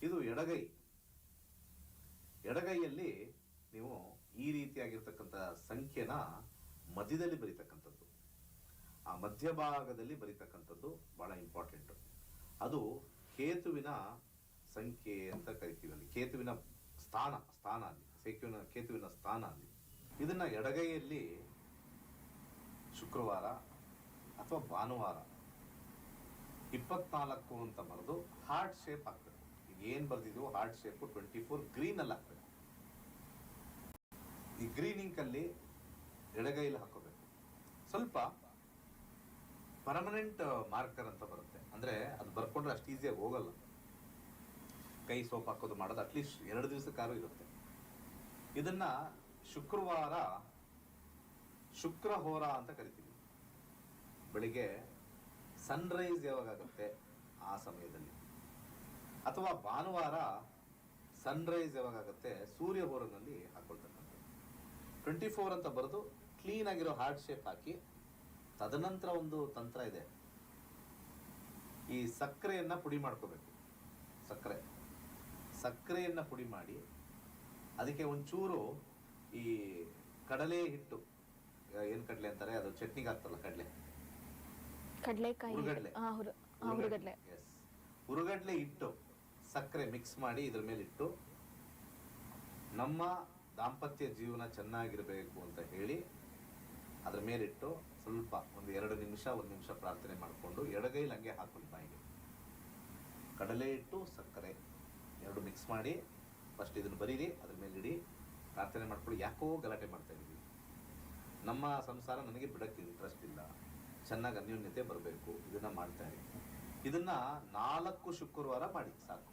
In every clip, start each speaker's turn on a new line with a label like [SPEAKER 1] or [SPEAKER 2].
[SPEAKER 1] ಇದು ಎಡಗೈಯಲ್ಲಿ ನೀವು ಈ ರೀತಿಯಾಗಿರ್ತಕ್ಕಂಥ ಸಂಖ್ಯೆನ ಮಧ್ಯದಲ್ಲಿ ಬರೀತಕ್ಕಂಥದ್ದು, ಆ ಮಧ್ಯಭಾಗದಲ್ಲಿ ಬರೀತಕ್ಕಂಥದ್ದು ಬಹಳ ಇಂಪಾರ್ಟೆಂಟ್. ಅದು ಕೇತುವಿನ ಸಂಖ್ಯೆ ಅಂತ ಕರಿತೀವಿ. ಅಲ್ಲಿ ಕೇತುವಿನ ಸ್ಥಾನ ಅಲ್ಲಿ ಕೇತುವಿನ ಸ್ಥಾನ ಅಲ್ಲಿ. ಇದನ್ನ ಎಡಗೈಯಲ್ಲಿ ಶುಕ್ರವಾರ ಅಥವಾ ಭಾನುವಾರ 24 ಅಂತ ಬರೆದು ಹಾರ್ಟ್ ಶೇಪ್ ಹಾಕ್ಬೇಕು. ಈಗ ಏನ್ ಬರ್ದಿದ್ವು ಹಾರ್ಟ್ ಶೇಪ್ 24 ಗ್ರೀನ್ ಅಲ್ಲಿ ಹಾಕ್ಬೇಕು. ಈ ಗ್ರೀನ್ ಇಂಕ್ ಅಲ್ಲಿ ಎಡಗೈಯಲ್ಲಿ ಹಾಕೋಬೇಕು. ಸ್ವಲ್ಪ ಪರ್ಮನೆಂಟ್ ಮಾರ್ಕರ್ ಅಂತ ಬರುತ್ತೆ, ಅಂದ್ರೆ ಅದು ಬರ್ಕೊಂಡ್ರೆ ಅಷ್ಟು ಈಸಿಯಾಗಿ ಹೋಗಲ್ಲ. ಕೈ ಸೋಪ್ ಹಾಕೋದು ಮಾಡೋದು ಅಟ್ಲೀಸ್ಟ್ 2 ದಿವಸಕ್ಕಾದ್ರೂ ಇರುತ್ತೆ. ಇದನ್ನ ಶುಕ್ರವಾರ ಶುಕ್ರಹೋರ ಅಂತ ಕರಿತೀವಿ. ಬೆಳಿಗ್ಗೆ ಸನ್ರೈಸ್ ಯಾವಾಗುತ್ತೆ ಆ ಸಮಯದಲ್ಲಿ, ಅಥವಾ ಭಾನುವಾರ ಸನ್ರೈಸ್ ಯಾವಾಗುತ್ತೆ ಸೂರ್ಯ ಹೋರನಲ್ಲಿ ಹಾಕೊಳ್ತಕ್ಕಂಥದ್ದು. 24 ಅಂತ ಬರೆದು ಕ್ಲೀನ್ ಆಗಿರೋ ಹಾರ್ಟ್ ಶೇಪ್ ಹಾಕಿ, ತದನಂತರ ಒಂದು ತಂತ್ರ ಇದೆ. ಈ ಸಕ್ಕರೆಯನ್ನ ಪುಡಿ ಮಾಡ್ಕೋಬೇಕು. ಸಕ್ಕರೆಯನ್ನ ಪುಡಿ ಮಾಡಿ ಅದಕ್ಕೆ ಒಂಚೂರು ಈ ಕಡಲೆ ಹಿಟ್ಟು, ಏನ್ ಕಡಲೆ ಅಂತಾರೆ, ಅದು ಚಟ್ನಿಗೆ ಹಾಕ್ತಲ್ಲ ಹುರುಗಡ್ಲೆ ಇಟ್ಟು ಸಕ್ಕರೆ ಮಿಕ್ಸ್ ಮಾಡಿ ಇದ್ರ ಮೇಲೆ ಇಟ್ಟು, ನಮ್ಮ ದಾಂಪತ್ಯ ಜೀವನ ಚೆನ್ನಾಗಿರ್ಬೇಕು ಅಂತ ಹೇಳಿ ಅದ್ರ ಮೇಲಿಟ್ಟು ಸ್ವಲ್ಪ ಒಂದು 1 ನಿಮಿಷ ಪ್ರಾರ್ಥನೆ ಮಾಡಿಕೊಂಡು ಎಡಗೈಲಿ ಹಂಗೆ ಹಾಕೊಂಡು ಬಾಯಿಗೆ ಕಡಲೆ ಹಿಟ್ಟು ಸಕ್ಕರೆ 2 ಮಿಕ್ಸ್ ಮಾಡಿ ಫಸ್ಟ್ ಇದನ್ನು ಬರೀರಿ, ಅದ್ರ ಮೇಲೆ ಇಡಿ, ಪ್ರಾರ್ಥನೆ ಮಾಡ್ಕೊಳ್ಳಿ. ಯಾಕೋ ಗಲಾಟೆ ಮಾಡ್ತಾ ಇದೀವಿ, ನಮ್ಮ ಸಂಸಾರ ನನಗೆ ಬಿಡಕ್ಕೆ ಇಂಟ್ರೆಸ್ಟ್ ಇಲ್ಲ, ಚೆನ್ನಾಗಿ ಅನ್ಯೋನ್ಯತೆ ಬರಬೇಕು, ಇದನ್ನ ಮಾಡ್ತಾ ಇರಿ. ಇದನ್ನ 4 ಶುಕ್ರವಾರ ಮಾಡಿ ಸಾಕು.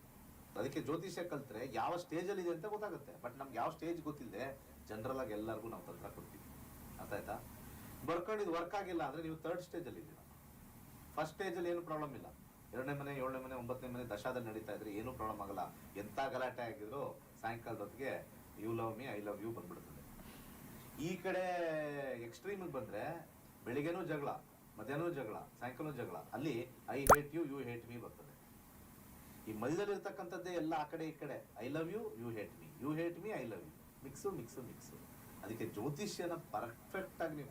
[SPEAKER 1] ಅದಕ್ಕೆ ಜ್ಯೋತಿಷ್ಯ ಕಲ್ತ್ರೆ ಯಾವ ಸ್ಟೇಜಲ್ಲಿ ಇದೆ ಅಂತ ಗೊತ್ತಾಗುತ್ತೆ. ಬಟ್ ನಮ್ಗೆ ಯಾವ ಸ್ಟೇಜ್ ಗೊತ್ತಿಲ್ಲದೆ ಜನರಲ್ ಆಗಿ ಎಲ್ಲರಿಗೂ ನಾವು ತಂತ್ರ ಕೊಡ್ತೀವಿ. ಅರ್ಥ ಆಯ್ತಾ? ಬರ್ಕೊಂಡಿದ್ದು ವರ್ಕ್ ಆಗಿಲ್ಲ ಅಂದ್ರೆ ನೀವು 3rd ಸ್ಟೇಜಲ್ಲಿ ಇದ್ದೀರಾ. ಫಸ್ಟ್ ಸ್ಟೇಜಲ್ಲಿ ಏನು ಪ್ರಾಬ್ಲಮ್ ಇಲ್ಲ. 2ನೇ ಮನೆ, 7ನೇ ಮನೆ, 9ನೇ ಮನೆ ದಶಾದಲ್ಲಿ ನಡೀತಾ ಇದ್ರೆ ಏನೂ ಪ್ರಾಬ್ಲಮ್ ಆಗಲ್ಲ. ಎಂತ ಗಲಾಟೆ ಆಗಿದ್ರು ಸಾಯಂಕಾಲದೊತ್ತಿಗೆ you love me, I love you ಬಂದ್ಬಿಡ್ತದೆ. ಈ ಕಡೆ ಎಕ್ಸ್ಟ್ರೀಮ್ ಬಂದ್ರೆ ಬೆಳಿಗ್ಗೆನೂ ಜಗಳ, ಮಧ್ಯಾಹ್ನವೂ ಜಗಳ, ಸಾಯಂಕಾಲ ಜಗಳ. ಅಲ್ಲಿ I hate you, you hate me ಬರ್ತದೆ. ಈ ಮಧ್ಯದಲ್ಲಿ ಇರ್ತಕ್ಕಂಥದ್ದೇ ಎಲ್ಲ ಆ ಕಡೆ ಈ ಕಡೆ. I love you, you hate me, you hate me, I love you, mix. ಅದಕ್ಕೆ ಜ್ಯೋತಿಷ್ಯನ ಪರ್ಫೆಕ್ಟ್ ಆಗಿ ನೀವು